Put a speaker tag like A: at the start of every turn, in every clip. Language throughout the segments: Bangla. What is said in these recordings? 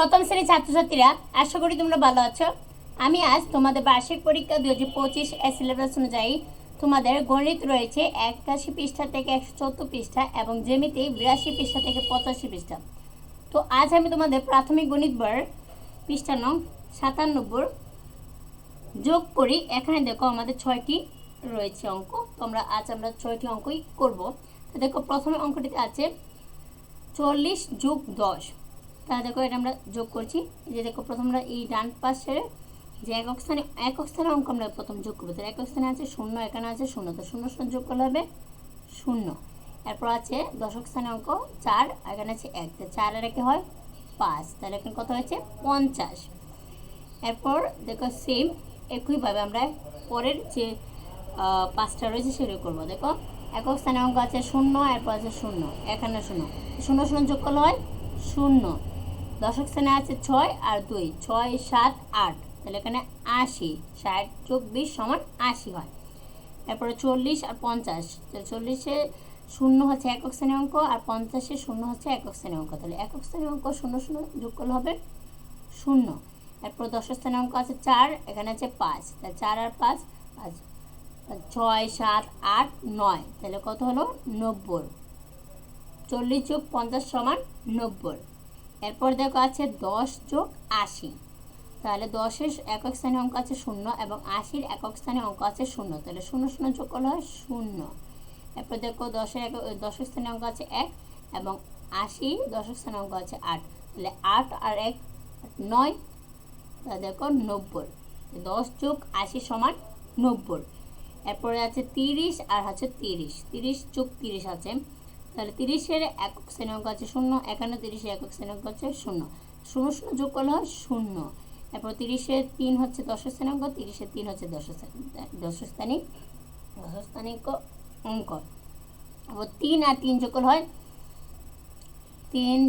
A: প্রথম শ্রেণীর ছাত্রছাত্রীরা, আশা করি তোমরা ভালো আছো। আমি আজ তোমাদের বার্ষিক পরীক্ষা 2025 এর সিলেবাস অনুযায়ী তোমাদের গণিত রয়েছে 81 পৃষ্ঠা থেকে 114 পৃষ্ঠা এবং জ্যামিতি 82 পৃষ্ঠা থেকে 85 পৃষ্ঠা। তো আজ আমি তোমাদের প্রাথমিক গণিত বইয়ের পৃষ্ঠা নং 97 যোগ করি। এখানে দেখো আমাদের 6টি রয়েছে অঙ্ক। তোমরা আজ আমরা 6টি অঙ্কই করব। তো দেখো প্রথমে অঙ্কটিতে আছে 40 যোগ 10। তাহলে দেখো এটা আমরা যোগ করছি। এই যে দেখো প্রথম আমরা এই ডান পাশে যে একক স্থানে অঙ্ক আমরা প্রথম যোগ করবো। তো একক স্থানে আছে 0, এখানে আছে 0, তো 0 0 যোগ করলে হবে 0। এরপর আছে দশক স্থানে অঙ্ক 4, এখানে আছে 1, তো 4 আর 1 হয় 5, তাহলে এখানে কত হয়েছে 50। এরপর দেখো সেম একইভাবে আমরা পরের যে 5টা রয়েছে সেগুলো করবো। দেখো একক স্থানে অঙ্ক আছে 0, এরপর আছে 0, এখানে 0, 0 0 যোগ করলে হয় 0। দশক স্থানে আছে 6 আর 2, 6 7 8, তাহলে এখানে 80, 60 যোগ 20 সমান 80 হয়। এরপরে 40 আর 50, 40-এ 0 হচ্ছে একক স্থানে অঙ্ক আর 50-এ 0 হচ্ছে একক স্থানে অঙ্ক, তাহলে একক স্থানে অঙ্ক 0 0 যোগ করলে হবে 0। এরপর দশক স্থানে অঙ্ক আছে 4, এখানে আছে 5, তাহলে 4 আর 5 5, 6 7 8 9, তাহলে কত হলো 90। 40 যোগ 50 সমান 90। এরপর দেখো আছে 10 যোগ 80, তাহলে 10-এর একক স্থানে অঙ্ক আছে 0 এবং 80-র একক স্থানে অঙ্ক আছে 0, তাহলে 0 0 যোগ করলে হয় 0। এরপর দেখো 10-এর দশক স্থানে অঙ্ক আছে 1 এবং 80 দশক স্থানে অঙ্ক আছে 8, তাহলে 8 আর 1 9, তাহলে দেখো 90। 10 যোগ 80 সমান 90। এরপরে আছে 30 আর হচ্ছে 30 যোগ 30 আছে, তাহলে 30-এর একক শ্রেণী অঙ্ক আছে 0, এখানে 30-এর একক শ্রেণী অঙ্ক আছে 0, 0 0 যোগ করলে হয় 0। এরপর 30-এর 3 হচ্ছে দশক শ্রেণী অঙ্ক, 30-এর 3 হচ্ছে দশস্থানিক অঙ্ক। এরপর 3 আর 3 যোগ করলে হয় 3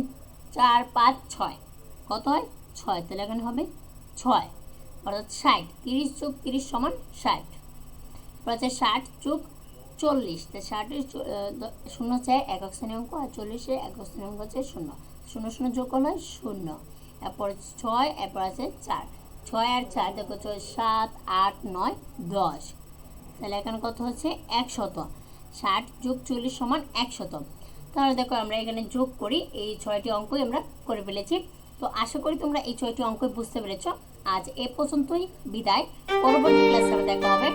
A: 4 5 6, কত হয় 6, তাহলে এখানে হবে 6, অর্থাৎ 60। 30 যোগ 30 সমান 60। এরপর আছে 60 যোগ 40, তো 60-এর 0 হচ্ছে একক শ্রেণী অঙ্ক আর 40-এর একক শ্রেণী অঙ্ক হচ্ছে 0, 0 0 যোগ করলে 0। এরপর 6, এরপর আছে 4, 6 আর 4 দেখো 6 7 8 9 10, তাহলে এখানে কত হচ্ছে 100। 60 যোগ 40 সমান 100। তাহলে দেখো আমরা এখানে যোগ করি, এই 6টি অঙ্কই আমরা করে ফেলেছি। তো আশা করি তোমরা এই 6টি অঙ্কই বুঝতে পেরেছ। আজ এ পর্যন্তই, বিদায়। পরবর্তী ক্লাসে দেখা হবে।